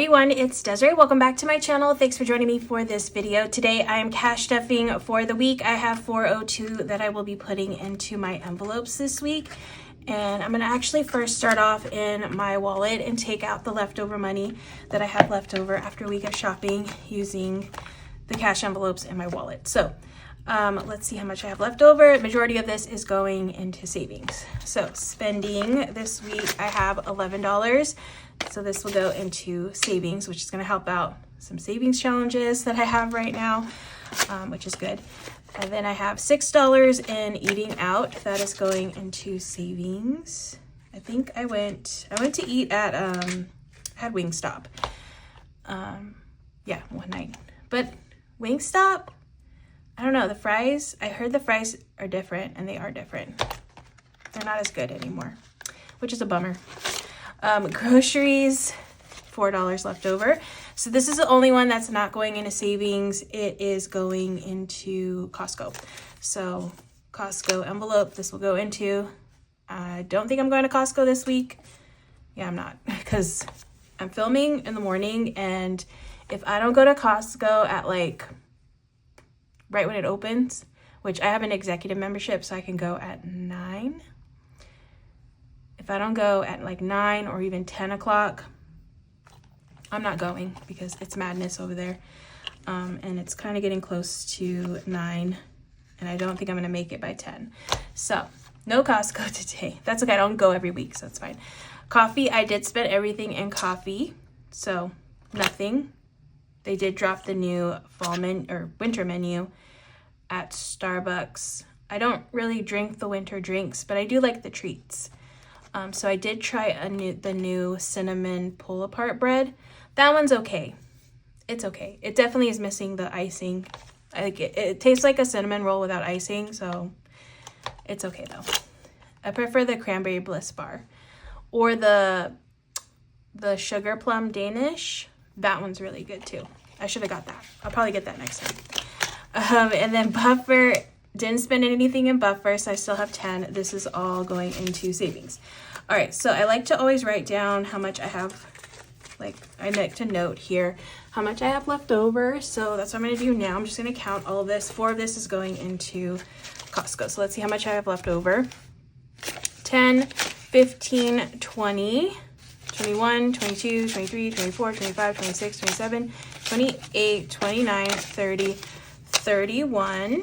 everyone, it's Desiree. Welcome back to my channel. Thanks for joining me for this video. Today I am cash stuffing for the week. I have 402 that I will be putting into my envelopes this week. And I'm going to actually first start off in my wallet and take out the leftover money that I have left over after a week of shopping using the cash envelopes in my wallet. So let's see how much I have left over. Majority of this is going into savings. So spending this week, I have $11. So this will go into savings, which is going to help out some savings challenges that I have right now, which is good. And then I have $6 in eating out. That is going into savings. I think I went to eat at had Wingstop. Yeah, one night. But Wingstop, I don't know, the fries, I heard the fries are different, and they are different. They're not as good anymore, which is a bummer. Groceries, $4 left over. So this is the only one that's not going into savings. It is going into Costco. So Costco envelope, this will go into. I don't think I'm going to Costco this week. Yeah, I'm not, because I'm filming in the morning, and if I don't go to Costco at like right when it opens, which I have an executive membership, so I can go at 9. If I don't go at like 9 or even 10 o'clock, I'm not going because it's madness over there. And it's kind of getting close to 9, and I don't think I'm going to make it by 10. So no Costco today. That's okay. I don't go every week, so it's fine. Coffee, I did spend everything in coffee, so nothing. They did drop the new winter menu at Starbucks. I don't really drink the winter drinks, but I do like the treats. So I did try the new cinnamon pull-apart bread. That one's okay. It's okay. It definitely is missing the icing. I like it. It tastes like a cinnamon roll without icing, so it's okay though. I prefer the cranberry bliss bar or the sugar plum Danish. That one's really good too. I should have got that. I'll probably get that next time. And then buffer. Didn't spend anything in buffer, so I still have 10. This is all going into savings. All right, so I like to always write down how much I have. Like, I like to note here how much I have left over. So that's what I'm going to do now. I'm just going to count all of this. 4 of this is going into Costco. So let's see how much I have left over. 10, 15, 20, 21, 22, 23, 24, 25, 26, 27, 28, 29, 30, 31.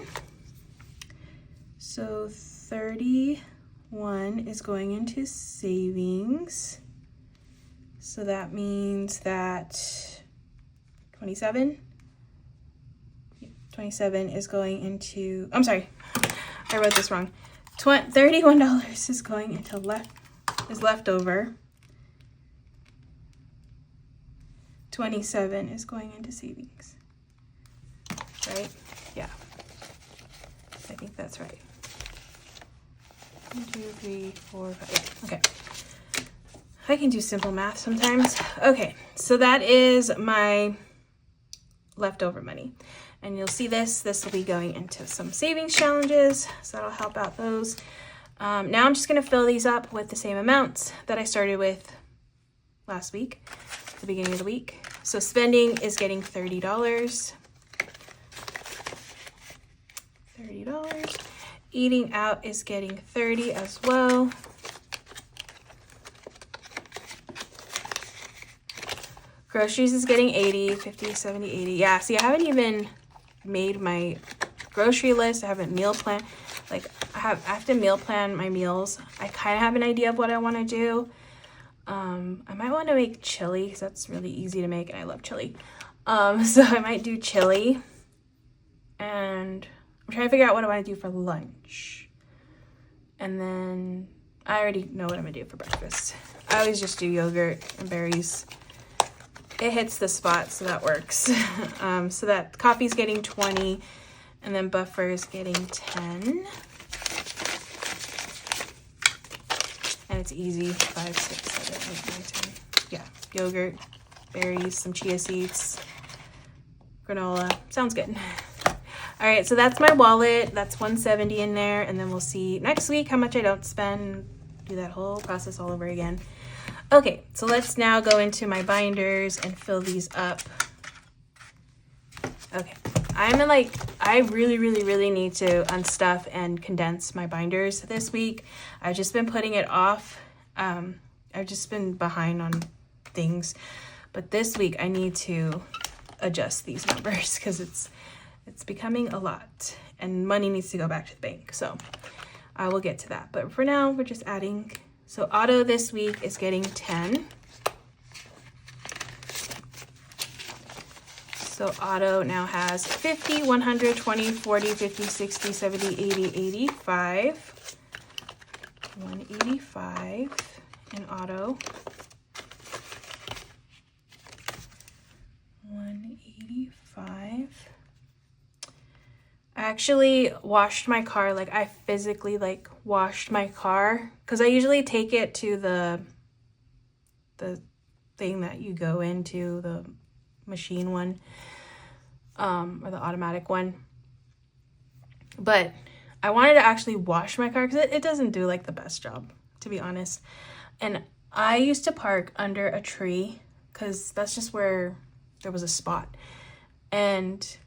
So 31 is going into savings. So that means that 27 is going into, I'm sorry, I wrote this wrong. $31 is going into left over. 27 is going into savings. Right? Yeah. I think that's right. 1, 2, 3, 4, 5. Yeah, okay. I can do simple math sometimes. Okay, so that is my leftover money. And you'll see this will be going into some savings challenges, so that'll help out those. Now I'm just gonna fill these up with the same amounts that I started with last week, at the beginning of the week. So spending is getting $30. $30. Eating out is getting 30 as well. Groceries is getting 80, 50, 70, 80. Yeah, see, I haven't even made my grocery list. I haven't meal planned. Like, I have to meal plan my meals. I kind of have an idea of what I want to do. I might want to make chili because that's really easy to make, and I love chili. So I might do chili. And I'm trying to figure out what I want to do for lunch. And then I already know what I'm going to do for breakfast. I always just do yogurt and berries. It hits the spot, so that works. So that coffee's getting 20, and then buffer is getting 10. And it's easy. 5, 6, 7, 8, 9, 10. Yeah, yogurt, berries, some chia seeds, granola. Sounds good. All right, so that's my wallet. That's 170 in there, and then we'll see next week how much I don't spend. Do that whole process all over again. Okay, so let's now go into my binders and fill these up. Okay, I really need to unstuff and condense my binders this week. I've just been putting it off. I've just been behind on things, but this week I need to adjust these numbers because it's becoming a lot and money needs to go back to the bank. So I will get to that, but for now we're just adding. So Auto this week is getting 10. So Auto now has 50, 100, 20, 40, 50, 60, 70, 80, 85. 185 in Auto. 185. I actually washed my car, like I physically like washed my car because I usually take it to the thing that you go into, the machine one, or the automatic one. But I wanted to actually wash my car because it doesn't do like the best job, to be honest. And I used to park under a tree because that's just where there was a spot. And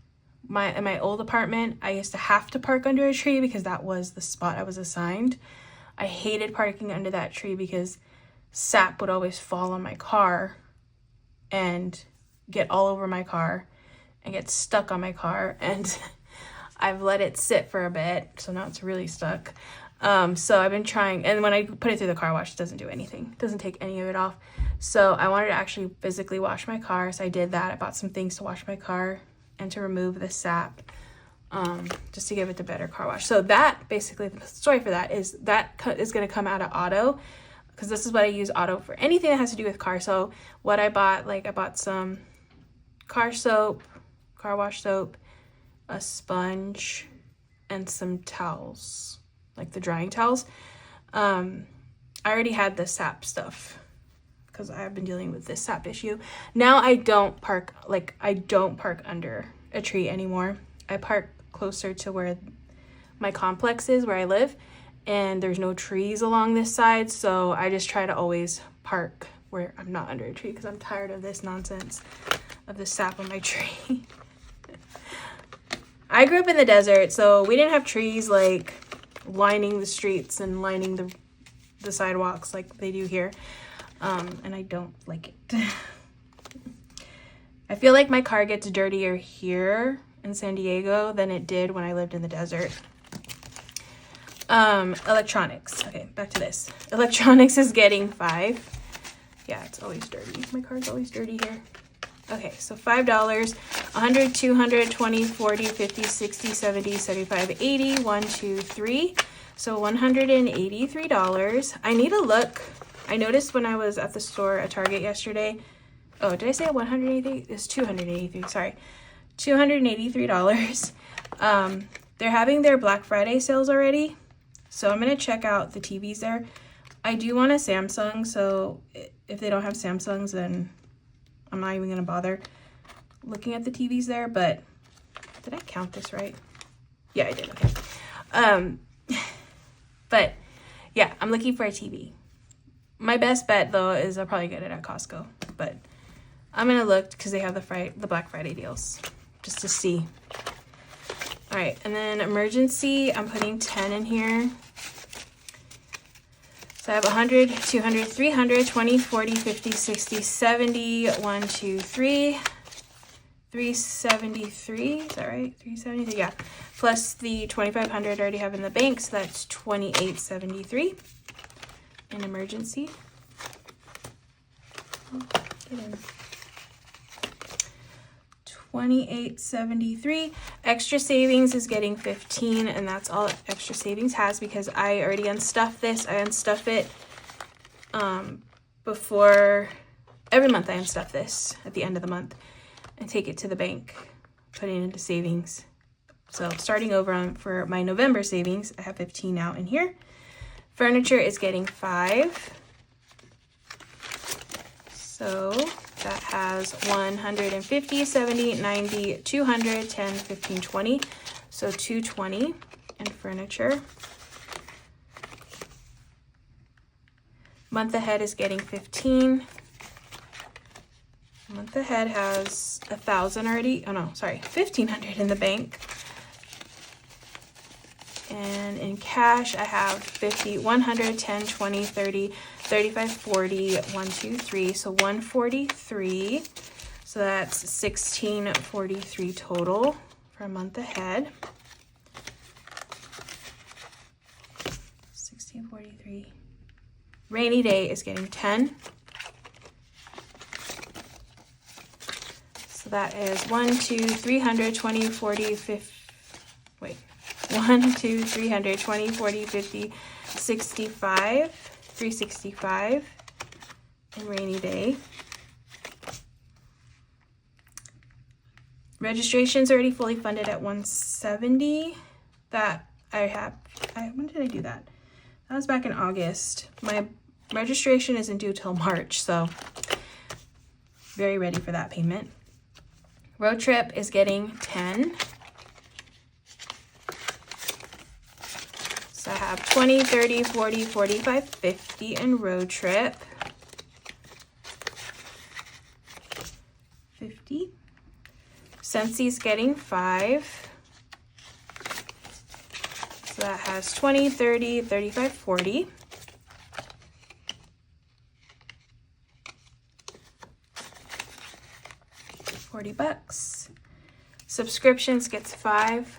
in my old apartment, I used to have to park under a tree because that was the spot I was assigned. I hated parking under that tree because sap would always fall on my car and get all over my car and get stuck on my car, and I've let it sit for a bit, so now it's really stuck. So I've been trying, and when I put it through the car wash, it doesn't do anything. It doesn't take any of it off. So I wanted to actually physically wash my car, so I did that. I bought some things to wash my car and to remove the sap, just to give it the better car wash. So that, basically, the story for that is going to come out of Auto, because this is what I use Auto for, anything that has to do with car. So what I bought, like I bought some car soap, car wash soap, a sponge, and some towels, like the drying towels. I already had the sap stuff because I've been dealing with this sap issue. Now I don't park under a tree anymore. I park closer to where my complex is, where I live, and there's no trees along this side, so I just try to always park where I'm not under a tree because I'm tired of this nonsense of the sap on my tree. I grew up in the desert, so we didn't have trees like lining the streets and lining the sidewalks like they do here, and I don't like it. I feel like my car gets dirtier here in San Diego than it did when I lived in the desert. Electronics. Okay, back to this. Electronics is getting 5. Yeah, it's always dirty. My car's always dirty here. Okay, so $5, 100, 200, 20, 40, 50, 60, 70, 75, 80, 1, 2, 3. So $183. I need to look. I noticed when I was at the store at Target yesterday. Oh, did I say 183? It's 283, sorry. $283. They're having their Black Friday sales already. So I'm going to check out the TVs there. I do want a Samsung, so if they don't have Samsungs, then I'm not even going to bother looking at the TVs there. But did I count this right? Yeah, I did. Okay. But yeah, I'm looking for a TV. My best bet, though, is I'll probably get it at Costco. But I'm going to look because they have the Black Friday deals just to see. All right, and then emergency, I'm putting 10 in here. So I have 100, 200, 300, 20, 40, 50, 60, 70, 1, 2, 3, 373, is that right? 373, yeah. Plus the 2,500 I already have in the bank, so that's 2873 in emergency. Get in. 2873. Extra savings is getting 15, and that's all extra savings has because I already unstuffed this. I unstuff it before every month. I unstuff this at the end of the month and take it to the bank, put it into savings. So starting over for my November savings, I have 15 now in here. Furniture is getting 5. So that has 150, 70, 90, 200, 10, 15, 20. So 220 in furniture. Month Ahead is getting 15. Month Ahead has 1,000 already. Oh no, sorry, 1,500 in the bank. And in cash, I have 50, 100, 10, 20, 30, 35, 40, 1, 2, 3. So 143. So that's 1,643 total for a month ahead. 1,643. Rainy Day is getting 10. So that is 1, 2, 300, 20, 40, 50. Wait. 1, 2, 300, 20, 40, 50, 65, 365 in Rainy Day. Registration's already fully funded at 170. That I have, when did I do that? That was back in August. My registration isn't due till March, so very ready for that payment. Road Trip is getting 10. So I have 20, 30, 40, 45, 50 in Road Trip. 50. Scentssy's getting 5. So that has 20, 30, 35, 40. $40. Subscriptions gets 5.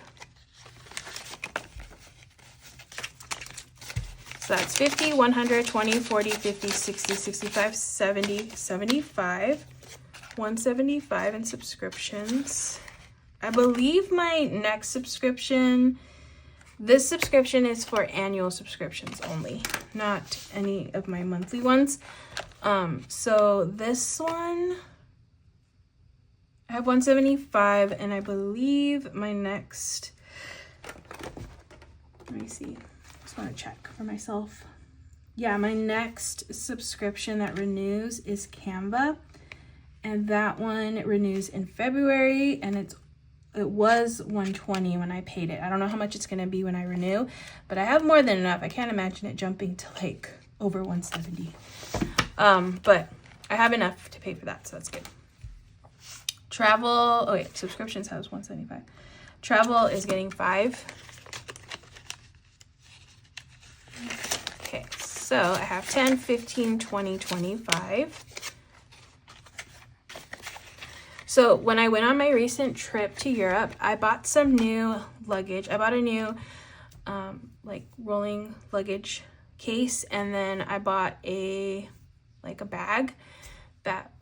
So that's 50, 100, 20, 40, 50, 60, 65, 70, 75. 175 in subscriptions. I believe my next subscription, this subscription is for annual subscriptions only, not any of my monthly ones. So this one, I have 175, and I believe my next, let me see, just want to check for myself. Yeah, my next subscription that renews is Canva. And that one renews in February, and it was 120 when I paid it. I don't know how much it's gonna be when I renew, but I have more than enough. I can't imagine it jumping to like over 170. But I have enough to pay for that, so that's good. Travel, oh wait, subscriptions has 175. Travel is getting 5. Okay, so I have 10, 15, 20, 25. So when I went on my recent trip to Europe, I bought some new luggage. I bought a new like rolling luggage case, and then I bought a bag that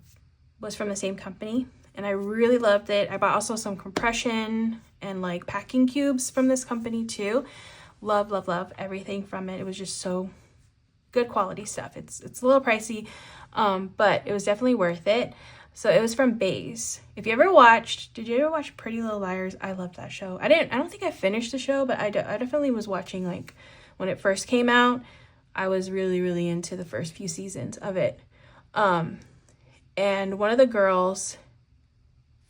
was from the same company, and I really loved it. I bought also some compression and like packing cubes from this company too. Love, love, love everything from it. It was just so good quality stuff. It's a little pricey, but it was definitely worth it. So it was from Baze. If you ever watched, did you ever watch Pretty Little Liars? I loved that show. I don't think I finished the show, but I definitely was watching like when it first came out. I was really, really into the first few seasons of it. And one of the girls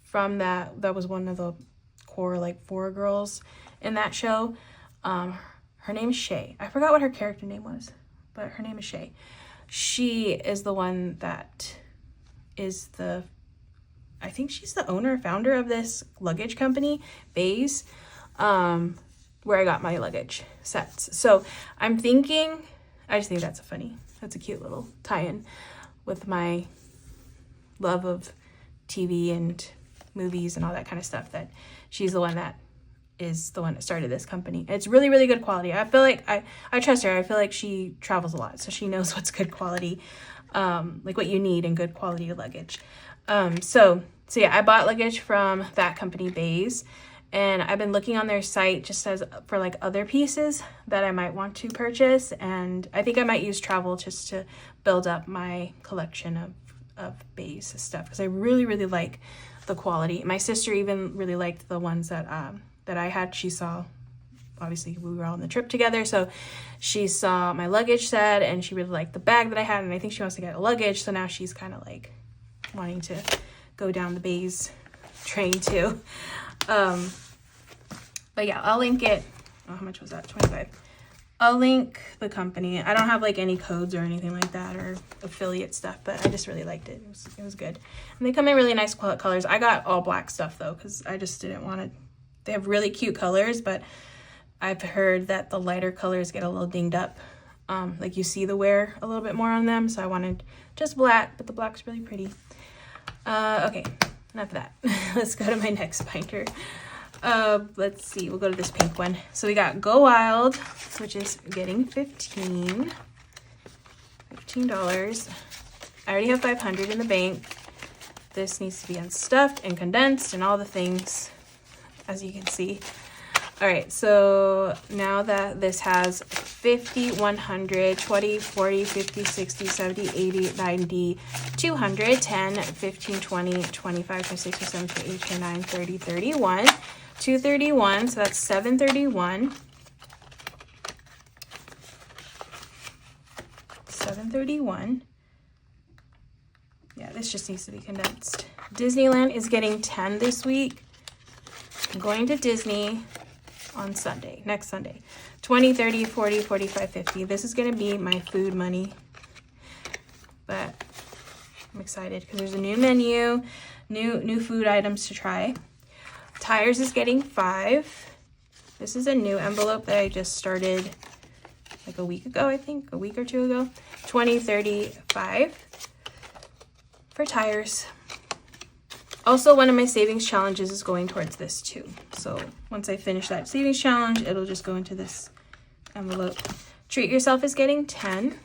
from that was one of the core like 4 girls in that show. Her name is Shay. I forgot what her character name was, but her name is Shay. She is the one that is I think she's the owner, founder of this luggage company, Baze, where I got my luggage sets. So I'm thinking, I just think that's a cute little tie-in with my love of TV and movies and all that kind of stuff, that she's the one that is the one that started this company. It's really, really good quality. I feel like I trust her. I feel like she travels a lot, so she knows what's good quality, like what you need in good quality luggage. So yeah, I bought luggage from that company, Baze, and I've been looking on their site just as for like other pieces that I might want to purchase, and I think I might use travel just to build up my collection of Baze stuff, because I really, really like the quality. My sister even really liked the ones that I had. She saw, obviously we were all on the trip together, so she saw my luggage set and she really liked the bag that I had, and I think she wants to get a luggage, so now she's kind of like wanting to go down the Baze train too. But yeah, I'll link it. Oh, how much was that? 25. I'll link the company. I don't have like any codes or anything like that or affiliate stuff, but I just really liked it. It was good. And they come in really nice colors. I got all black stuff though, because I just didn't want to. They have really cute colors, but I've heard that the lighter colors get a little dinged up. Like you see the wear a little bit more on them, so I wanted just black, but the black's really pretty. Okay, enough of that. Let's go to my next binder. Let's see, we'll go to this pink one. So we got Go Wild, which is getting $15. I already have $500 in the bank. This needs to be unstuffed and condensed and all the things, as you can see. All right, so now that this has 50, 100, 20, 40, 50, 60, 70, 80, 90, 200, 10, 15, 20, 25, 26, 27, 28, 29, 30, 31, 231, so that's 731. 731. Yeah, this just needs to be condensed. Disneyland is getting 10 this week. I'm going to Disney on Sunday, next Sunday. 20, 30, 40, 45, 50. This is going to be my food money. But I'm excited because there's a new menu, new food items to try. Tires is getting 5. This is a new envelope that I just started like a week ago, I think, a week or two ago. 20, 30, 5 for tires. Also, one of my savings challenges is going towards this too. So once I finish that savings challenge, it'll just go into this envelope. Treat Yourself is getting 10.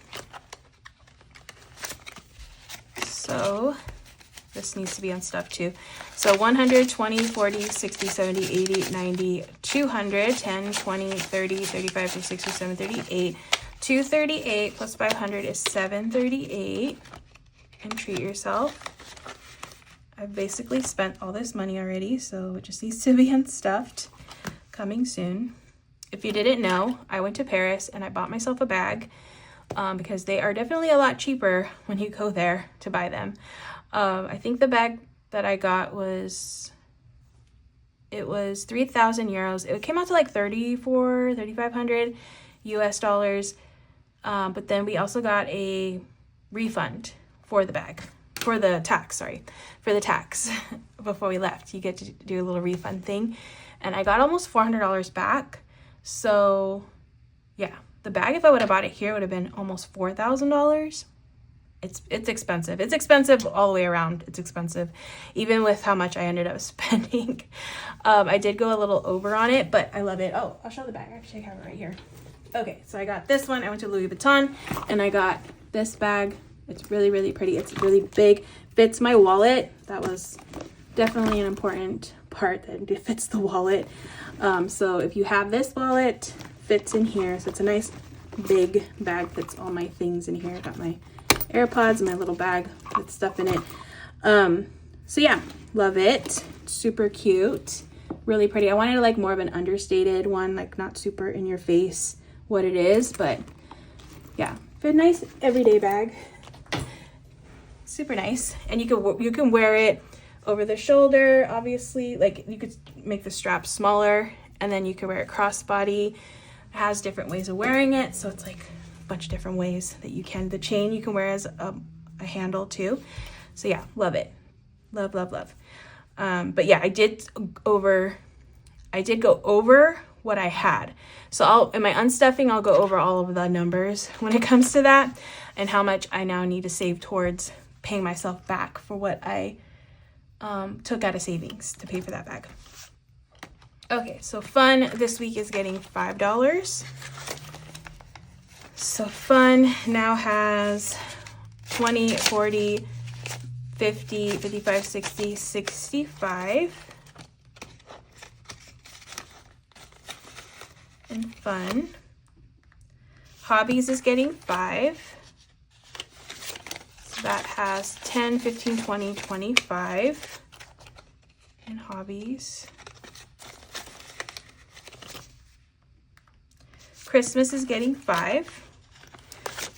So this needs to be unstuffed too. So 100, 20, 40, 60, 70, 80, 90, 200, 10, 20, 30, 35, 36, 37, 38. 238 plus 500 is 738. And Treat Yourself. I've basically spent all this money already, so it just needs to be unstuffed. Coming soon. If you didn't know, I went to Paris and I bought myself a bag because they are definitely a lot cheaper when you go there to buy them. I think the bag that I got was 3,000 euros. It came out to like 3,500 US dollars. But then we also got a refund for the bag. For the tax before we left. You get to do a little refund thing. And I got almost $400 back. So yeah, the bag, if I would have bought it here, would have been almost $4,000. It's expensive. It's expensive all the way around. It's expensive, even with how much I ended up spending. I did go a little over on it, but I love it. Oh, I'll show the bag. Actually, I have it right here. Okay, so I got this one. I went to Louis Vuitton, and I got this bag. It's really, really pretty. It's really big. Fits my wallet. That was definitely an important part, that it fits the wallet. So if you have this wallet, fits in here. So it's a nice big bag. Fits all my things in here. Got my AirPods and my little bag with stuff in it. So yeah, love it. Super cute. Really pretty. I wanted like more of an understated one, like not super in your face what it is, but yeah, fit nice everyday bag. Super nice. And you can wear it over the shoulder, obviously. Like you could make the strap smaller, and then you can wear it crossbody. It has different ways of wearing it, so it's like a bunch of different ways that you can. The chain you can wear as a handle too. So yeah, love it. Love, love, love. But yeah, I did go over what I had. So in my unstuffing, I'll go over all of the numbers when it comes to that, and how much I now need to save towards paying myself back for what I took out of savings to pay for that bag. Okay, so Fun this week is getting $5. So Fun now has 20, 40, 50, 55, 60, 65. And Fun. Hobbies is getting 5. That has 10, 15, 20, 25 in Hobbies. Christmas is getting 5.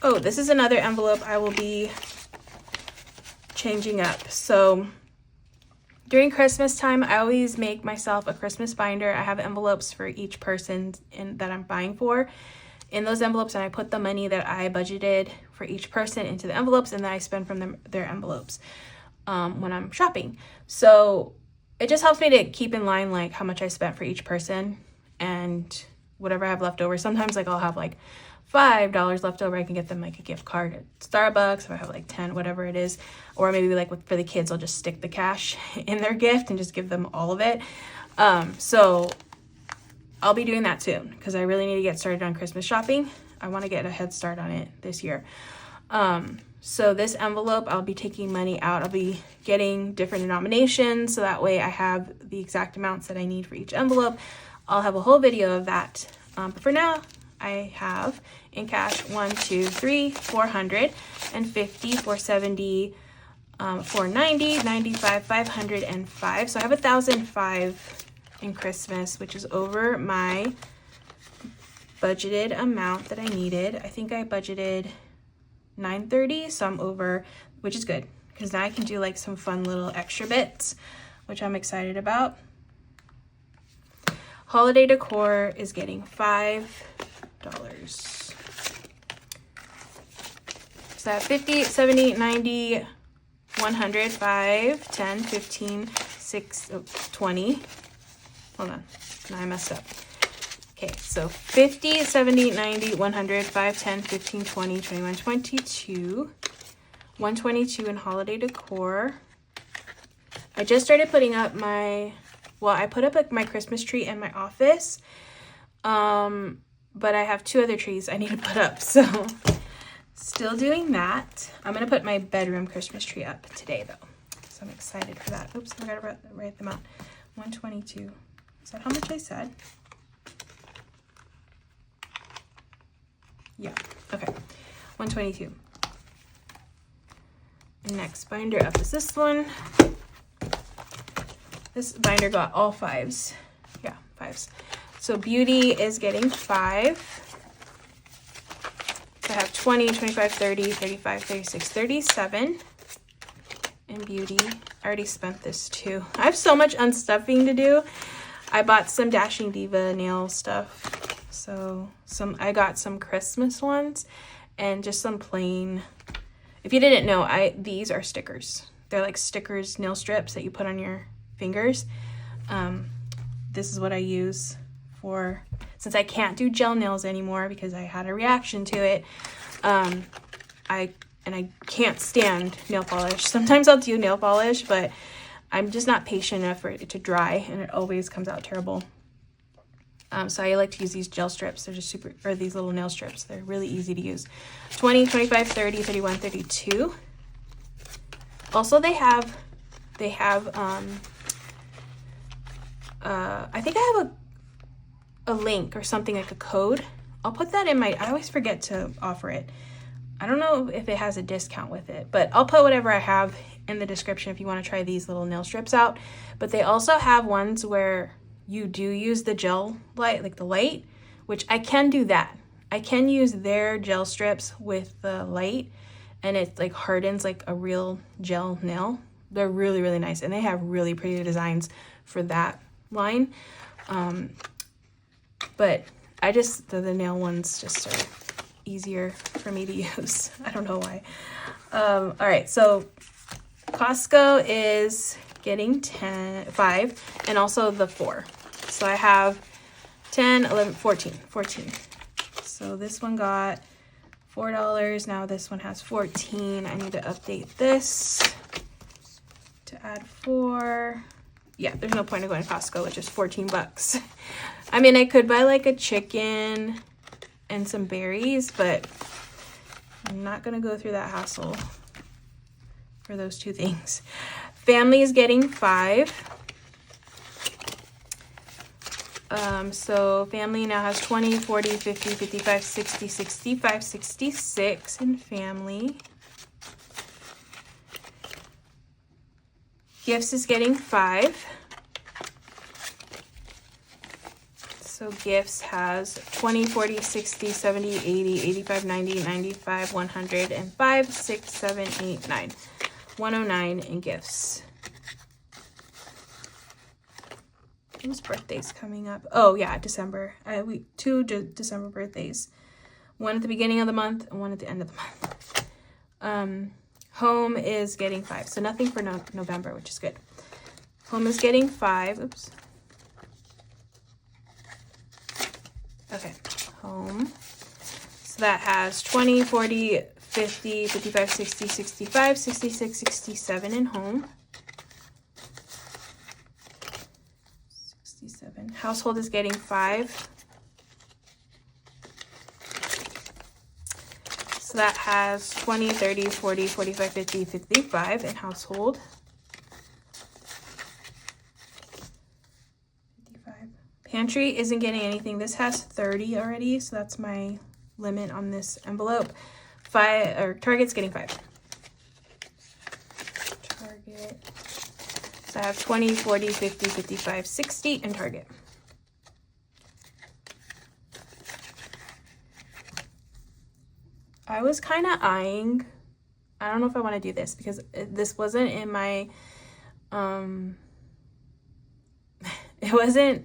Oh, this is another envelope I will be changing up. So during Christmas time, I always make myself a Christmas binder. I have envelopes for each person that I'm buying for. in those envelopes, and I put the money that I budgeted for each person into the envelopes, and then I spend from their envelopes when I'm shopping. So it just helps me to keep in line like how much I spent for each person and whatever I have left over. Sometimes like I'll have like $5 left over. I can get them like a gift card at Starbucks if I have like 10, whatever it is. Or maybe like for the kids, I'll just stick the cash in their gift and just give them all of it. So I'll be doing that soon because I really need to get started on Christmas shopping. I want to get a head start on it this year. So this envelope, I'll be taking money out. I'll be getting different denominations so that way I have the exact amounts that I need for each envelope. I'll have a whole video of that. But for now, I have in cash 1, 2, 3, 450, 470, 490, 95, 505. So I have 1,005 in Christmas, which is over my budgeted amount that I needed. I think I budgeted $930, so I'm over, which is good because now I can do like some fun little extra bits, which I'm excited about. Holiday decor is getting $5. So I have 50, 70, 90, 100, 5, 10, 15, 6, 20. Hold on, now I messed up. Okay, so 50, 70, 90, 100, 5, 10, 15, 20, 21, 22. 122 in holiday decor. I just started putting up my, well, I put up like my Christmas tree in my office. But I have 2 other trees I need to put up, so still doing that. I'm gonna put my bedroom Christmas tree up today though, so I'm excited for that. Oops, I gotta write them out. 122. Is that how much I said? Yeah, okay, 122. Next binder up is this one. This binder got all 5s. Yeah, 5s. So beauty is getting 5. I have 20, 25, 30, 35, 36, 37 in beauty. I already spent this too. I have so much unstuffing to do. I bought some Dashing Diva nail stuff. So I got some Christmas ones and just some plain. If you didn't know, these are stickers. They're like stickers, nail strips that you put on your fingers. This is what I use for, since I can't do gel nails anymore because I had a reaction to it. I can't stand nail polish. Sometimes I'll do nail polish, but I'm just not patient enough for it to dry, and it always comes out terrible. So I like to use these gel strips. They're just super, or these little nail strips. They're really easy to use. 20, 25, 30, 31, 32. Also, they have, I think I have a link or something, like a code. I'll put that in I always forget to offer it. I don't know if it has a discount with it, but I'll put whatever I have in the description if you want to try these little nail strips out. But they also have ones where you do use the gel light, like the light, which I can do that. I can use their gel strips with the light, and it like hardens like a real gel nail. They're really, really nice, and they have really pretty designs for that line. But I just, the nail ones just are easier for me to use. I don't know why. All right, so Costco is getting 5 and also the 4. So I have 10, 11, 14. So this one got $4. Now this one has 14. I need to update this to add 4. Yeah, there's no point in going to Costco with just 14 bucks. I mean, I could buy like a chicken and some berries, but I'm not gonna go through that hassle for those 2 things. Family is getting 5. So family now has 20, 40, 50, 55, 60, 65, 66 in family. Gifts is getting 5. So gifts has 20, 40, 60, 70, 80, 85, 90, 95, 100, and 5, 6, 7, 8, 9. 109 in gifts. Whose birthday's coming up? Oh yeah, December. 2 December birthdays. one at the beginning of the month and one at the end of the month. Home is getting 5, so nothing for November, which is good. Home is getting 5. Oops. Okay, home. So that has 20, 40, 50, 55, 60, 65, 66, 67 in home. 67. Household is getting 5. So that has 20, 30, 40, 45, 50, 55 in household. 55. Pantry isn't getting anything. This has 30 already, so that's my limit on this envelope. Target's getting 5. Target. So I have 20, 40, 50, 55, 60 in Target. I was kind of eyeing, I don't know if I want to do this because this wasn't in my, I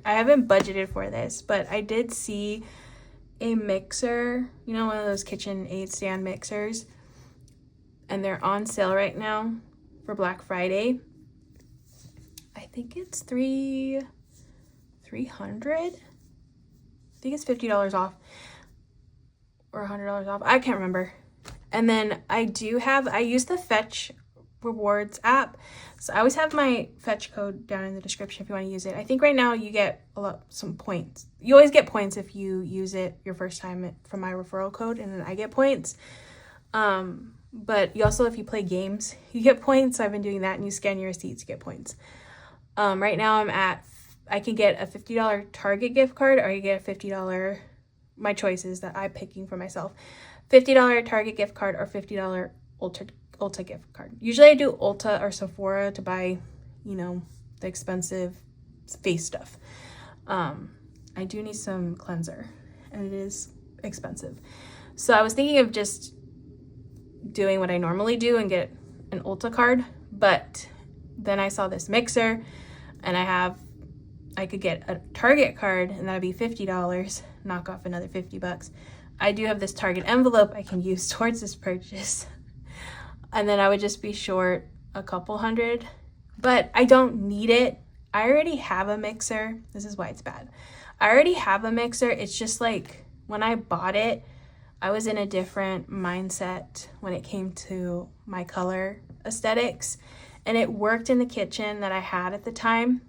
haven't budgeted for this, but I did see a mixer, you know, one of those KitchenAid stand mixers, and they're on sale right now for Black Friday. I think it's $300. I think it's $50 off. Or $100 off. I can't remember. And then I use the Fetch Rewards app. So I always have my Fetch code down in the description if you want to use it. I think right now you get some points. You always get points if you use it your first time from my referral code, and then I get points. But you also, if you play games, you get points. So I've been doing that, and you scan your receipts, you get points. Right now I can get a $50 Target gift card, or I can get a $50, my choices that I'm picking for myself. $50 Target gift card or $50 Ulta gift card. Usually I do Ulta or Sephora to buy, you know, the expensive face stuff. I do need some cleanser, and it is expensive. So I was thinking of just doing what I normally do and get an Ulta card, but then I saw this mixer, and I could get a Target card, and that'd be $50, knock off another $50. I do have this Target envelope I can use towards this purchase, and then I would just be short a couple $100, but I don't need it. I already have a mixer. This is why it's bad. I already have a mixer. It's just like when I bought it, I was in a different mindset when it came to my color aesthetics, and it worked in the kitchen that I had at the time.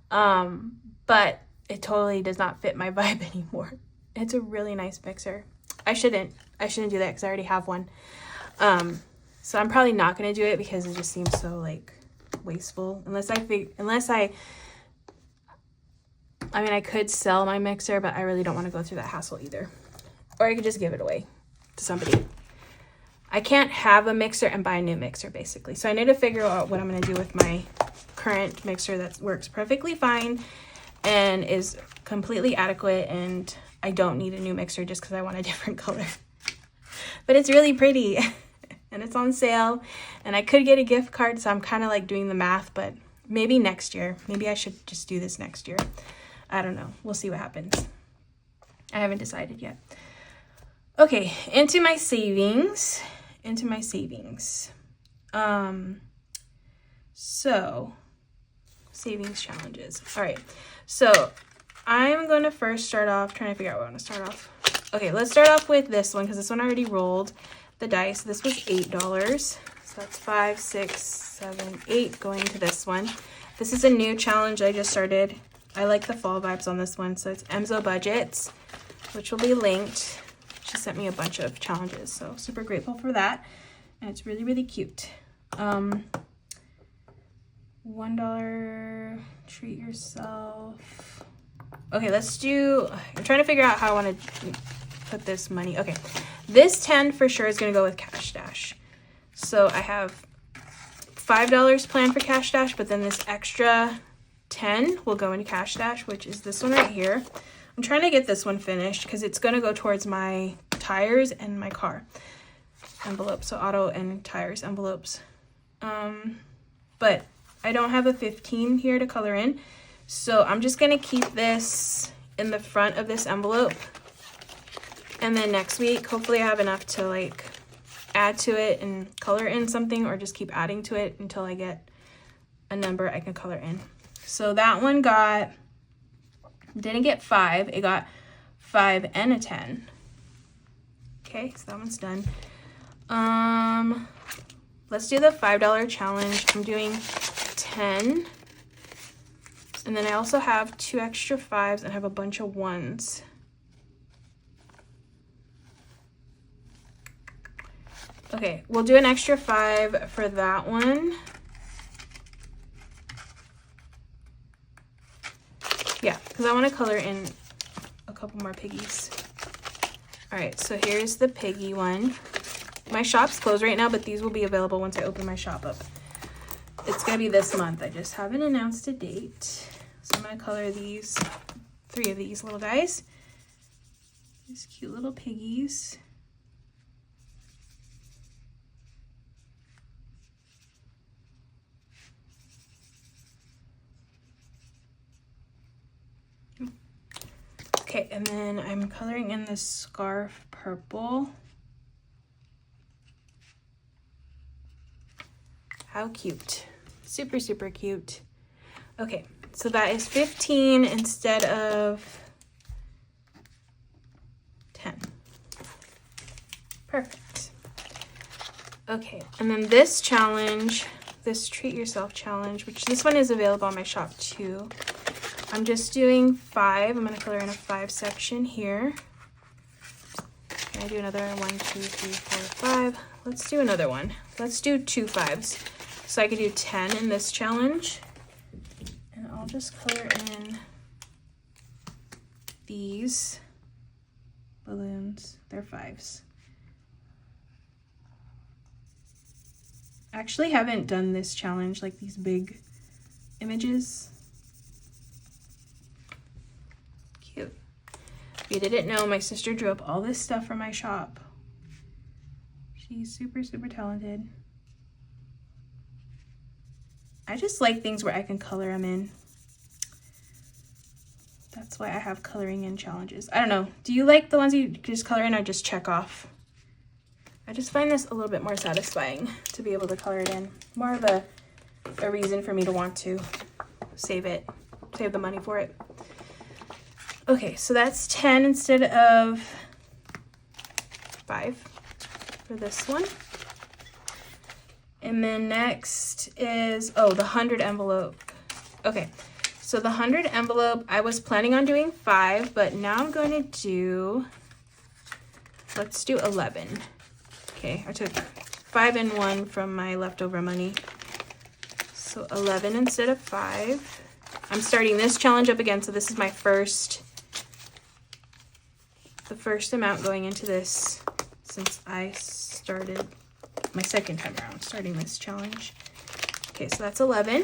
But it totally does not fit my vibe anymore. It's a really nice mixer. I shouldn't do that because I already have one. So I'm probably not going to do it because it just seems so like wasteful. I could sell my mixer, but I really don't want to go through that hassle either. Or I could just give it away to somebody. I can't have a mixer and buy a new mixer, basically. So I need to figure out what I'm going to do with my current mixer that works perfectly fine and is completely adequate, and I don't need a new mixer just because I want a different color. But it's really pretty, and it's on sale, and I could get a gift card, so I'm kind of like doing the math, but maybe next year. Maybe I should just do this next year. I don't know. We'll see what happens. I haven't decided yet. Okay, into my savings. So savings challenges. All right, so I'm going to first start off trying to figure out what I want to start off. Okay, let's start off with this one because this one I already rolled the dice. This was $8. So that's 5, 6, 7, 8 going to this one. This is a new challenge I just started. I like the fall vibes on this one. So it's Emzo Budgets, which will be linked. She sent me a bunch of challenges, so super grateful for that. And it's really, really cute. $1 treat yourself. Okay, let's do, I'm trying to figure out how I want to put this money. Okay, this 10 for sure is going to go with Cash Stash. So I have $5 planned for Cash Stash, but then this extra 10 will go into Cash Stash, which is this one right here. I'm trying to get this one finished because it's going to go towards my tires and my car envelopes. So auto and tires envelopes. But I don't have a 15 here to color in. So I'm just going to keep this in the front of this envelope. And then next week, hopefully I have enough to like add to it and color in something, or just keep adding to it until I get a number I can color in. So that one didn't get 5, it got 5 and a 10. Okay, so that one's done. Let's do the $5 challenge. I'm doing 10. And then I also have 2 extra 5s and I have a bunch of 1s. Okay, we'll do an extra 5 for that one. Yeah, because I want to color in a couple more piggies. All right, so here's the piggy one. My shop's closed right now, but these will be available once I open my shop up. It's gonna be this month. I just haven't announced a date. So I'm gonna color these, 3 of these little guys. These cute little piggies. Okay, and then I'm coloring in this scarf purple. How cute. Super, super cute. Okay, so that is 15 instead of 10. Perfect. Okay, and then this challenge, this treat yourself challenge, which this one is available on my shop too. I'm just doing 5. I'm going to color in a 5 section here. Can I do another 1, 2, 3, 4, 5? Let's do another one. Let's do 2 5s. So I could do 10 in this challenge. And I'll just color in these balloons. They're 5s. I actually haven't done this challenge, like these big images. Cute. If you didn't know, my sister drew up all this stuff for my shop. She's super, super talented. I just like things where I can color them in. That's why I have coloring in challenges. I don't know. Do you like the ones you just color in or just check off? I just find this a little bit more satisfying to be able to color it in. More of a reason for me to want to save the money for it. Okay, so that's 10 instead of 5 for this one. And then next is, oh, the 100 envelope. Okay, so the 100 envelope, I was planning on doing 5, but now I'm going to do, let's do 11. Okay, I took 5 and 1 from my leftover money. So 11 instead of 5. I'm starting this challenge up again, so this is my the first amount going into this since I started my second time around starting this challenge. Okay, so that's 11.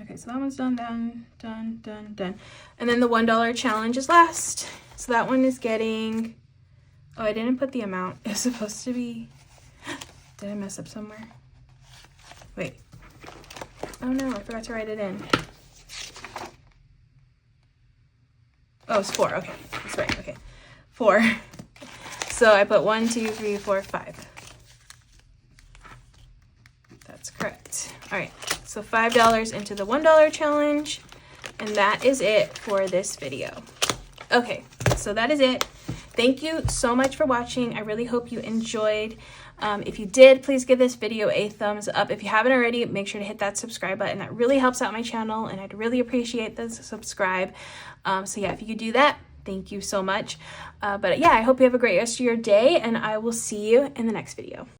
Okay, so that one's done. And then the $1 challenge is last. So that one is getting, oh, I didn't put the amount. It's supposed to be, did I mess up somewhere? Wait. Oh no, I forgot to write it in. Oh, it's 4. Okay, that's right. Okay, 4. So I put 1, 2, 3, 4, 5. That's correct. All right, so $5 into the $1 challenge, and that is it for this video. Okay, so that is it. Thank you so much for watching. I really hope you enjoyed. If you did, please give this video a thumbs up. If you haven't already, make sure to hit that subscribe button. That really helps out my channel, and I'd really appreciate the subscribe. So yeah, if you could do that, thank you so much. But yeah, I hope you have a great rest of your day, and I will see you in the next video.